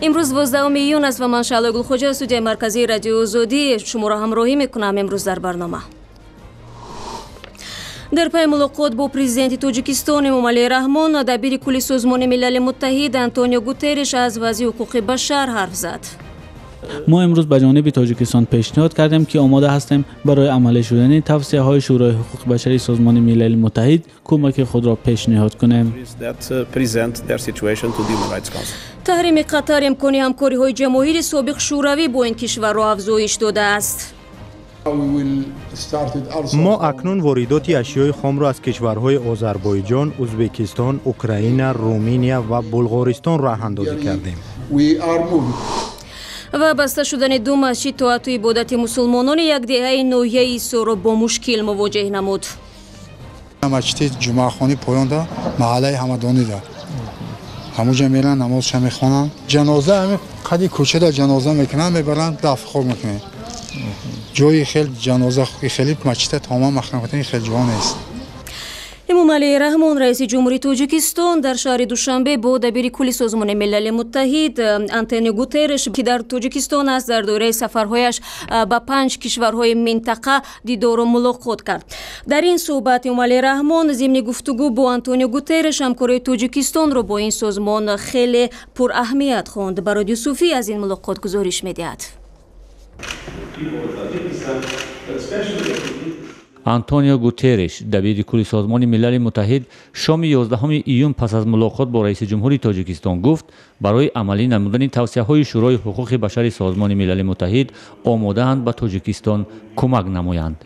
امروز 12 ایون است و من شعله گلخوجه استودیوی مرکزی رادیو آزادی شما را همراهی میکنم. امروز در برنامه در پی ملاقات با پرزیدنت تاجیکستان امامعلی رحمان، دبیر کل سازمان ملل متحد آنتونیو گوترش از وضع حقوق بشر حرف زد. ما امروز به جانب تاجیکستان پیشنهاد کردیم که آماده هستیم برای عملی شدن توصیه‌های شورای حقوق بشری سازمان ملل متحد کمک خود را پیشنهاد کنیم. تحریم قطر امکان همکاری‌های جماهیر سابق شوروی با این کشور را افزایش داده است. ما اکنون واردات اشیاء خام را از کشورهای آذربایجان، ازبکستان، اوکراین، رومانیا و بلغارستان راه اندازی کردیم. و بسته شدن دو مسجد طاعت و عبادت مسلمانان یک دهه ناحیه ایسا را با مشکل مواجه نمود. مسجد جمعه خانی پایان ده محله همدانی ده همونجا میرن نمازش میخوانن، جنازه همین قدی کوچه ده جنازه میکنن میبرن دفع خور میکنن. جای خیلی جنازه خیلی مسجد تمام مخنوقتن خیلی جوان است. امامعلی رحمان رئیس جمهوری تاجیکستان در شهر دوشنبه با دبیر کل سازمان ملل متحد آنتونیو گوترش که در تاجیکستان است در دوره سفرهایش به 5 کشورهای منطقه دیدار و ملاقات کرد. در این صحبت امامعلی رحمان ضمن گفتگو با آنتونیو گوترش همکاری تاجیکستان را با این سازمان خیلی پر اهمیت خواند. به رادیو صوفی از این ملاقات گزارش می‌دهد. آنتونیو گوترش دبیر کل سازمان ملل متحد شام 11 ایون پس از ملاقات با رئیس جمهوری تاجیکستان گفت برای عملی نمودن توصیه‌های شورای حقوق بشر سازمان ملل متحد آماده‌اند به تاجیکستان کمک نمایند.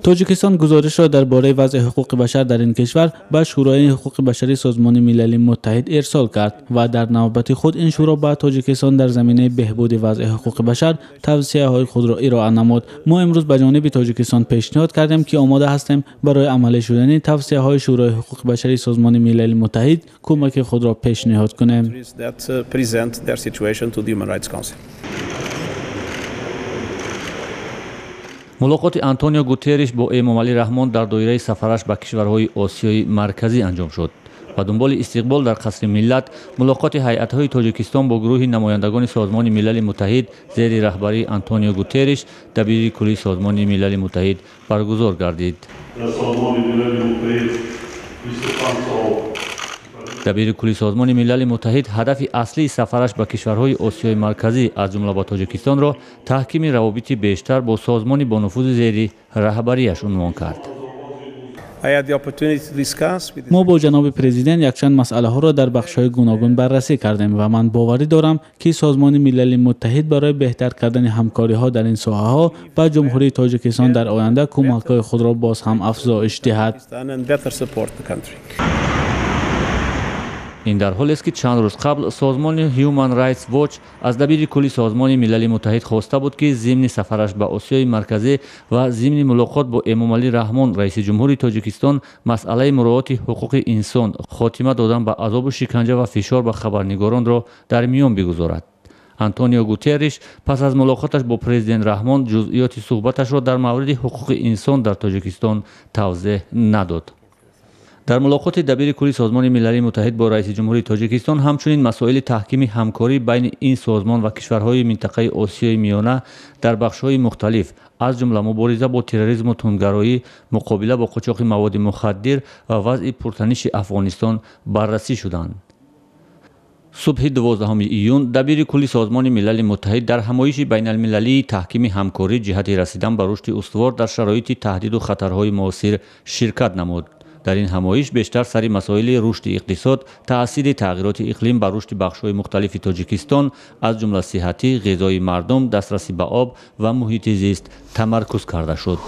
تاجیکستان گزارش را درباره وضع حقوق بشر در این کشور به شورای حقوق بشری سازمان ملل متحد ارسال کرد و در نوبت خود این شورا به تاجیکستان در زمینه بهبود وضع حقوق بشر توصیه‌های خود را ارائه نمود. ما امروز به جانب تاجیکستان پیشنهاد کردیم که آماده هستیم برای عملی شدن توصیه‌های شورای حقوق بشری سازمان ملل متحد کمک خود را پیشنهاد کنیم. ملاقات آنتونیو گوترش با امامعلی رحمان در دایره سفرش به کشورهای آسیای مرکزی انجام شد. و دنبال استقبال در قصر ملت، ملاقات هیئت‌های تاجیکستان با گروه نمایندگان سازمان ملل متحد زیر رهبری آنتونیو گوترش دبیر کل سازمان ملل متحد برگزار گردید. دبیر کل سازمان ملل متحد هدف اصلی سفرش به کشورهای آسیای مرکزی از جمله با تاجیکستان را تحکیم روابط بیشتر با سازمان با نفوذ زیر رهبریش عنوان کرد. ما با جناب پرزیدنت یکچند مسئله ها را در بخش‌های گوناگون بررسی کردیم و من باوری دارم که سازمان ملل متحد برای بهتر کردن همکاری ها در این ساحه ها با جمهوری تاجیکستان در آینده کمک‌های خود را باز هم افزایش دهد. این در حالی است که چند روز قبل سازمان هیومن رایتس واچ از دبیر کل سازمان ملل متحد خواسته بود که ضمن سفرش به آسیای مرکزی و ضمن ملاقات با امامعلی رحمان رئیس جمهوری تاجیکستان مسئله مراعات حقوق انسان، خاتمه دادن به عذاب و شکنجه و فشار به خبرنگاران را در میان بگذارد. آنتونیو گوترش پس از ملاقاتش با پرزیدنت رحمان جزئیات صحبتش را در مورد حقوق انسان در تاجیکستان توضیح نداد. در ملاقات دبیر کل سازمان ملل متحد با رئیس جمهوری تاجیکستان همچنین مسائل تحکیم همکاری بین این سازمان و کشورهای منطقه آسیای میانه در بخش‌های مختلف از جمله مبارزه با تروریسم و تندگرایی، مقابله با قاچاق مواد مخدر و وضع پرتنش افغانستان بررسی شدند. صبح 12 ایون دبیر کل سازمان ملل متحد در همایش بین المللی تحکیم همکاری جهت رسیدن به رشد استوار در شرایط تهدید و خطرهای معاصر شرکت نمود. در این همایش بیشتر سر مسائل رشد اقتصاد، تأثیر تغییرات اقلیم بر رشد بخش‌های مختلف تاجیکستان از جمله صحتی، غذای مردم، دسترسی به آب و محیط زیست تمرکز کرده شد.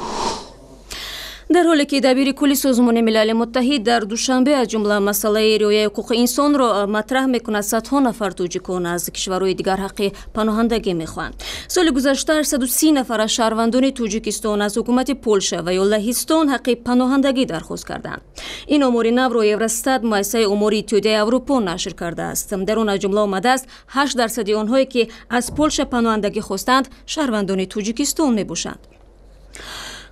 در حالی که دبیر کل سازمان ملل متحد در دوشنبه از جمله مسئله رعایت حقوق انسان را مطرح می‌کند، صدها نفر تاجیکان از کشورهای دیگر حق پناهندگی می‌خواهند. سال گذشته 130 نفر از شهروندان تاجیکستان از حکومت پولشا و یا لهستان حق پناهندگی درخواست کردند. این آمار نو را اورستات مؤسسه آمار اتحادیه اروپا نشر کرده است. در آن از جمله آمده است 8% آنهایی که از پولشا پناهندگی خواستند شهروندان تاجیکستان می‌باشند.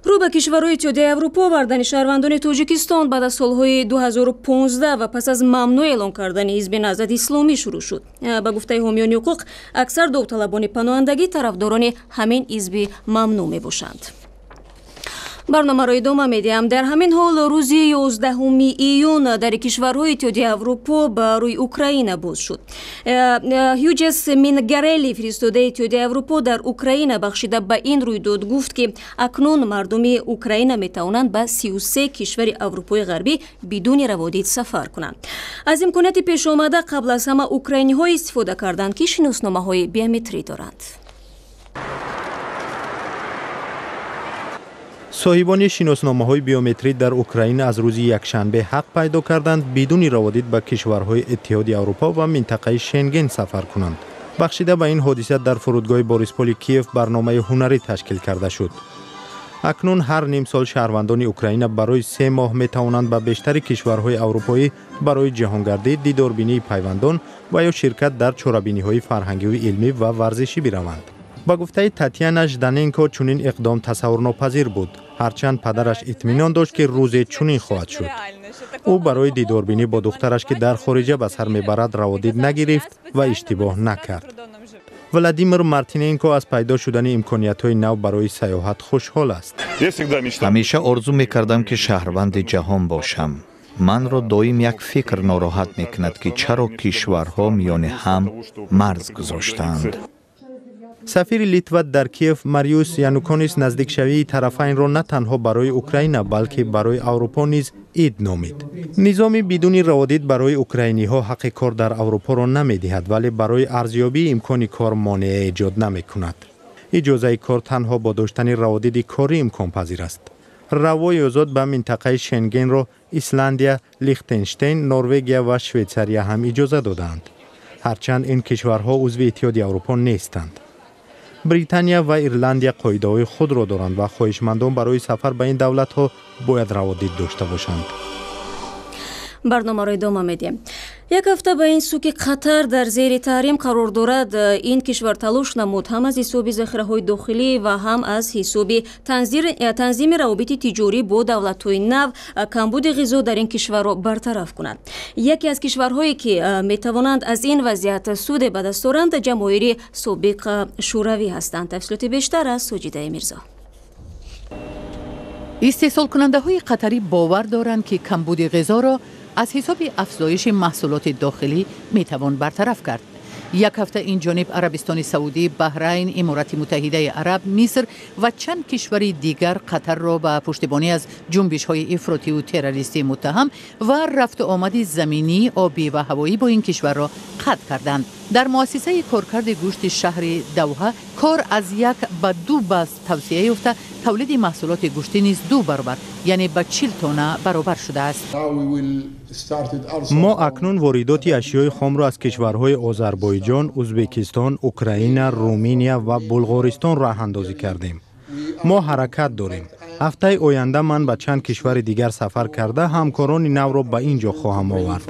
رو به کشورهای اتحادیه اروپا آوردن شهروندان تاجیکستان بعد از سالهای 2015 و پس از ممنوع اعلام کردن حزب نهضت اسلامی شروع شد. به گفته حامیان حقوق، اکثر داوطلبان پناهندگی طرفداران همین حزب ممنوع میباشند. برنامه را ادامه میدیم. در همین حال روز 11 ایون در کشورهای اتحادیه اروپا به روی اوکراین باز شد. هیوجس مینگرلی فرستاده اتحادیه اروپا در اوکراین بخشیده به این رویداد گفت که اکنون مردم اوکراین می توانند به 33 کشور اروپای غربی بدون روادید سفر کنند. از امکانات پیش آمده قبل از همه اوکراینی ها استفاده کردند که شناسنامه های بیومتری دارند. صاحبان شناسنامه‌های بیومتری در اوکراین از روز یکشنبه حق پیدا کردند بدون روادید به کشورهای اتحادیه اروپا و منطقه شنگن سفر کنند. بخشیده به این حادثه در فرودگاه بوریسپول کیف برنامه هنری تشکیل کرده شد. اکنون هر نیم سال شهروندان اوکراین برای 3 ماه می توانند به بیشتر کشورهای اروپایی برای جهانگردی، دیداربینی پیوندان و یا شرکت در چهاربینی‌های فرهنگی و علمی و ورزشی بروند. با گفته تاتیانا ژداننکو چنین اقدام تصورناپذیر بود، هرچند پدرش اطمینان داشت که روزی چنین خواهد شد. او برای دیداربینی با دخترش که در خارجه به سر میبرد روادید نگرفت و اشتباه نکرد. ولادیمیر مارتیننکو از پیدا شدن امکانیت‌های نو برای سیاحت خوشحال است. همیشه آرزو می‌کردم که شهروند جهان باشم. من را دائم یک فکر ناراحت می‌کند که چرا کشورها میان هم مرز گذاشتند. سفیر لیتوا در کیف ماریوس یانوکونیس نزدیک شوی طرفین را نه تنها برای اوکراین بلکه برای اروپا نیز عید نامید. نظام بدون روادید برای اوکراینی ها حق کار در اروپا را نمیدهد ولی برای ارزیابی امکان کار مانع ایجاد نمی کند. اجازه کار تنها با داشتن روادید کاری امکان پذیر است. روای آزاد به منطقه شنگن را ایسلندیا، لیختنشتین، نروژ و شویتزاری هم اجازه دادند. هرچند این کشورها عضو اتحادیه اروپا نیستند. بریتانیا و ایرلندیا قاعده‌های خود را دارند و خواهشمندان برای سفر به این دولت‌ها باید روادید داشته باشند. برنامه را ادامه میدیم. یک هفته به این سو که قطر در زیر تحریم قرار دارد، این کشور تلاش نمود هم از حساب ذخیره‌های داخلی و هم از حساب تنظیم روابط تجاری با دولت‌های نو کمبود غذا در این کشور را برطرف کند. یکی از کشورهایی که میتوانند از این وضعیت سود به دست آورند جماهیر سابق شوروی هستند. تفصیلات بیشتر از ساجده میرزا. استحصال کننده های قطری باور دارند که کمبود غذا را از حساب افزایش محصولات داخلی میتوان برطرف کرد. یک هفته این جانب عربستان سعودی، بحرین، امارات متحده عرب، مصر و چند کشور دیگر قطر را به پشتیبانی از جنبش‌های افراطی و تروریستی متهم و رفت و آمد زمینی، آبی و هوایی با این کشور را قطع کردند. در مؤسسه کارکرد گوشت شهر دوحه کار از 1 به 2 بست توسعه یافته، تولید محصولات گوشتی نیز 2 برابر یعنی به 40 تن برابر شده است. ما اکنون واردات اشیاء خام را از کشورهای آذربایجان، ازبکستان، اوکراین، رومانیا و بلغارستان راه اندازی کردیم. ما حرکت داریم. هفته آینده من به چند کشور دیگر سفر کرده همکاران نو را به اینجا خواهم آورد.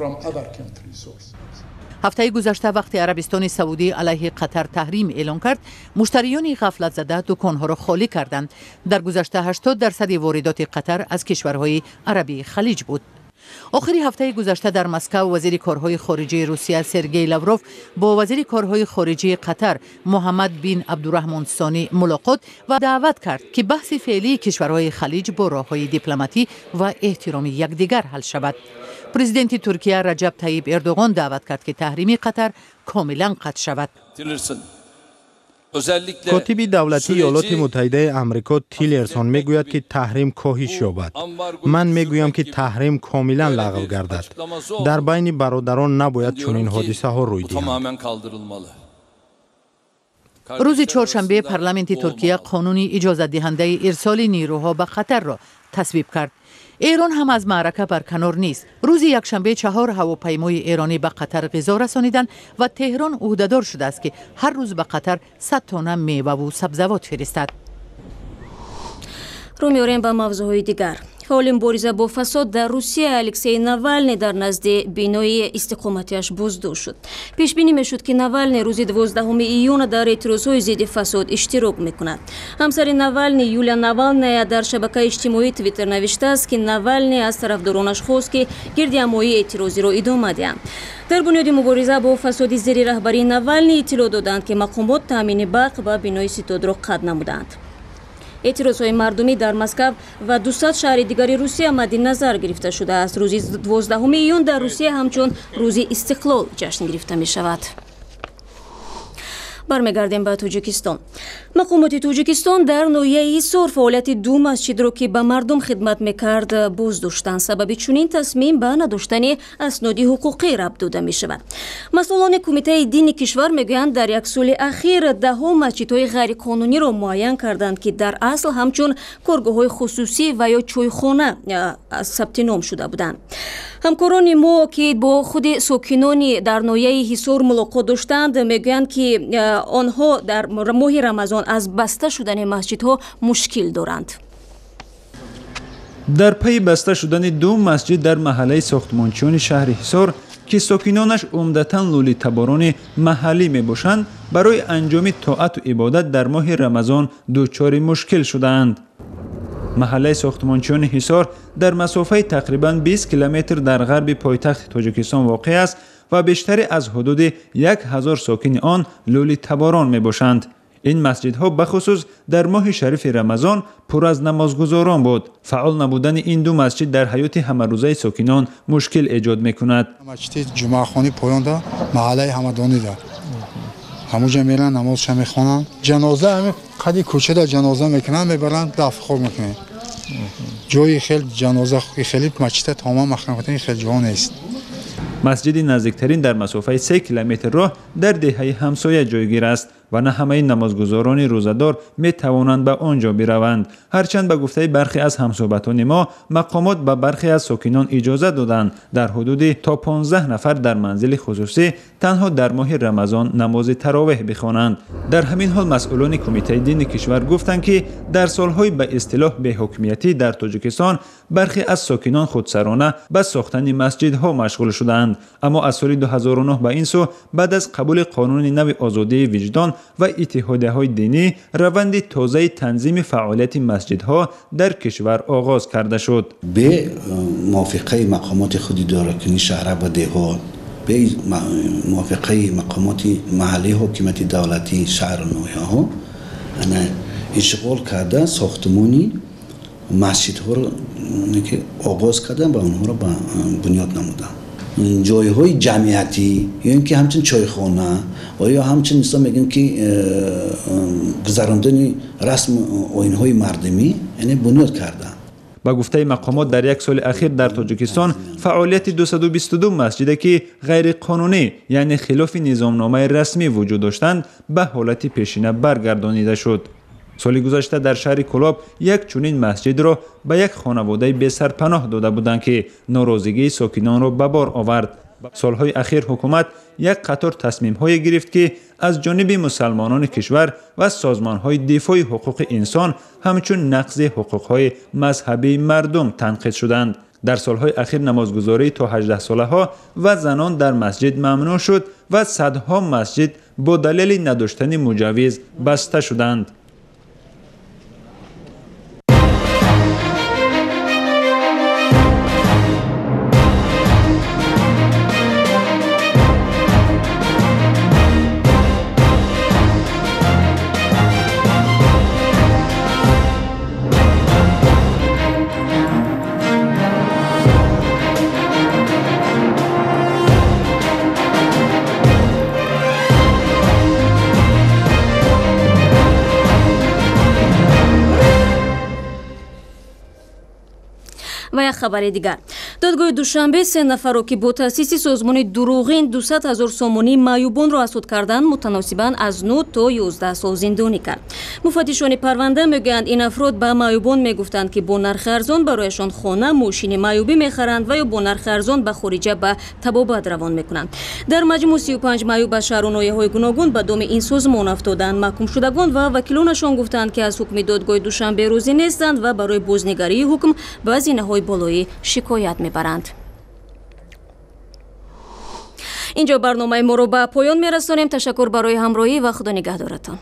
هفته گذشته وقتی عربستان سعودی علیه قطر تحریم اعلان کرد، مشتریان غفلت زده دکانها را خالی کردند. در گذشته 80% واردات قطر از کشورهای عربی خلیج بود. آخری هفته گذشته در مسکو وزیر کارهای خارجه روسیه سرگئی لاوروف با وزیر کارهای خارجه قطر محمد بن عبدالرحمن ثانی ملاقات و دعوت کرد که بحث فعلی کشورهای خلیج با راههای دیپلماتی و احترام یکدیگر حل شود. پرزیدنت ترکیه رجب طیب اردوغان دعوت کرد که تحریم قطر کاملا قطع شود. کاتب دولتی ایالات متحده آمریکا تیلرسون میگوید که تحریم کاهش یابد. من میگویم که تحریم کاملا لغو گردد. در بین برادران نباید چنین حادثه ها روی دهند. روز چهارشنبه پارلمان ترکیه قانون اجازه دهنده ارسال نیروها به قطر را تصویب کرد. ایران هم از معرکه برکنار نیست. روز یکشنبه 4 هواپیمای ایرانی به قطر غذا رسانیدند و تهران عهده‌دار شده است که هر روز به قطر 100 تن میوه و سبزیجات فرستد. رو میاریم به موضوعهای دیگر. фаъоли мубориза бо фасод дар Русия Алексей Навалний дар назди бинои истиқоматиаш буздур шуд. пешбинӣ мешуд ки Навалний рӯзи 12 июн дар эътирозҳои зидди фасод иштирок мекунад. ҳамсари Навалний Юлия Навалная дар шабакаи иҷтимоии Твиттер навиштааст ки Навалний аз тарафдоронаш хост ки гирдиамоии эътирозиро идома диҳанд. дар бунёди мубориза бо фасоди зери раҳбарии Навалний иттилоъ доданд ки мақомот таъмини барқ ба бинои ситодро қатъ намуданд. эътирозҳои мардумӣ дар Москав ва 200 шаҳри дигари Русия мадди назар гирифта шудааст. рӯзи 12 июн дар Русия ҳамчун рӯзи истиқлол ҷашн гирифта мешавад. бармегардем ба Тоҷикистон. мақомоти Тоҷикистон дар ноҳияи Ҳисор фаъолияти ду масҷидро ки ба мардум хидмат мекард боздоштанд. сабаби чунин тасмим ба надоштани асноди ҳуқуқӣ рабт дода мешавад. масъулони кумитаи дини кишвар мегӯянд дар як соли ахир даҳо масҷидҳои ғайриқонуниро муайян карданд ки дар асл ҳамчун коргоҳҳои хусусӣ ва ё чойхона сабти ном шуда буданд. ҳамкорони мо ки бо худи сокинони дар ноҳияи Ҳисор мулоқот доштанд мегӯянд ки онҳо дар моҳи рамазон аз баста шудани масҷидҳо мушкил доранд. дар пайи баста шудани ду масҷид дар маҳаллаи сохтмончиёни шаҳри Ҳисор ки сокинонаш умдатан лӯлитаборони маҳаллӣ мебошанд, барои анҷоми тоату ибодат дар моҳи рамазон дучори мушкил шудаанд. маҳаллаи сохтмончиёни Ҳисор дар масофаи тақрибан 20 километр дар ғарби пойтахти Тоҷикистон воқеъ аст ва бештари аз ҳудуди 1000 сокини он лӯлитаборон мебошанд. ин масҷидҳо бахусус дар моҳи шарифи рамазон пур аз намозгузорон буд. фаъол набудани ин ду масҷид дар ҳаёти ҳамарӯзаи сокинон мушкил эҷод мекунад. масҷиди ҷумъахони поёнда маҳаллаи ҳамадонида ҳамуҷа меран намозша мехонанд. ҷаноза ҳамин қади кӯчада ҷаноза мекунанд, мебаранд дафнхор мекунанд. ҷои хел ҷаноза хели масҷида тамом махнахотани хел ҷо нест. масҷиди наздиктарин дар масофаи 3 километр роҳ дар деҳаи ҳамсоя ҷойгир аст ва на ҳамаи намозгузорони рӯзадор метавонанд ба он ҷо бираванд. ҳарчанд ба гуфтаи бархе аз ҳамсоҳбатони мо, мақомот ба бархе аз сокинон иҷоза доданд дар ҳудуди то 15 нафар дар манзили хусусӣ танҳо дар моҳи рамазон намози таровеҳ бихонанд. дар ҳамин ҳол масъулони кумитаи дини кишвар гуфтанд ки дар солҳои ба истилоҳ беҳукмиятӣ дар Тоҷикистон бархе аз сокинон худсарона ба сохтани масҷидҳо машғул шуданд. аммо аз соли 2009 ба ин су баъд аз қабули қонуни нави озодии виҷдон ва иттиҳодияҳои динӣ раванди тозаи танзими фаъолияти масҷидҳо дар кишвар оғоз карда шуд. бе мувофиқаи мақомоти худи идоракунии шаҳра ва деҳот, бе мувофиқаи мақомоти маҳаллии ҳокимияти давлатии шаҳру ноҳияҳо ишғол карда сохтмони масҷидҳоро оғоз кардан ва онҳоро ба бунёд намуданд. ҷойҳои ҷамъиятӣ ё ин ки ҳамчун чойхона ва ё ҳамчун мисол мегӯем ки гузарондани расм оинҳои мардумӣ яъне бунёд карданд. ба гуфтаи мақомот дар як соли ахир дар Тоҷикистон фаъолияти 222 масҷиде ки ғайриқонунӣ яъне хилофи низомномаи расмӣ вуҷуд доштанд ба ҳолати пешина баргардонида шуд. соли гузашта дар шаҳри Кӯлоб як чунин масҷидро ба як хонаводаи бесарпаноҳ дода буданд ки норозигии сокинонро ба бор овард. солҳои ахир ҳукумат як қатор тасмимҳое гирифт ки аз ҷониби мусалмонони кишвар ва созмонҳои дифои ҳуқуқи инсон ҳамчун нақзи ҳуқуқҳои мазҳабии мардум танқид шуданд. дар солҳои ахир намозгузории то 18-солаҳо ва занон дар масҷид мамнӯъ шуд ва садҳо масҷид бо далели надоштани муҷаввиз баста шуданд. و یک خبر دیگر دادگاه دوشنبه 3 نفر که با تأسیس سازمان دروغین 200,000 سومانی معیوبان را اسود کردند متناسباً از 9 تا 11 سال زندانی کرد. مفتشان پرونده میگویند این افراد به معیوبان میگفتند که با نرخ ارزان برایشان خانه ماشین معیوبی میخرند و یا با نرخ ارزان به خارجه به تبابت روان میکنند. در مجموع 35 معیوب از شهر و ناحیه‌های گوناگون به دام این سازمان افتادند. محکوم شدگان و وکیلانشان گفتند که از حکم دادگاه دوشنبه راضی نیستند و برای بازنگری حکم به هزینه‌های بالایی شکایت میبرند. اینجا برنامه ما رو به پایان میرسانیم. تشکر برای همراهی و خدا نگهدارتان.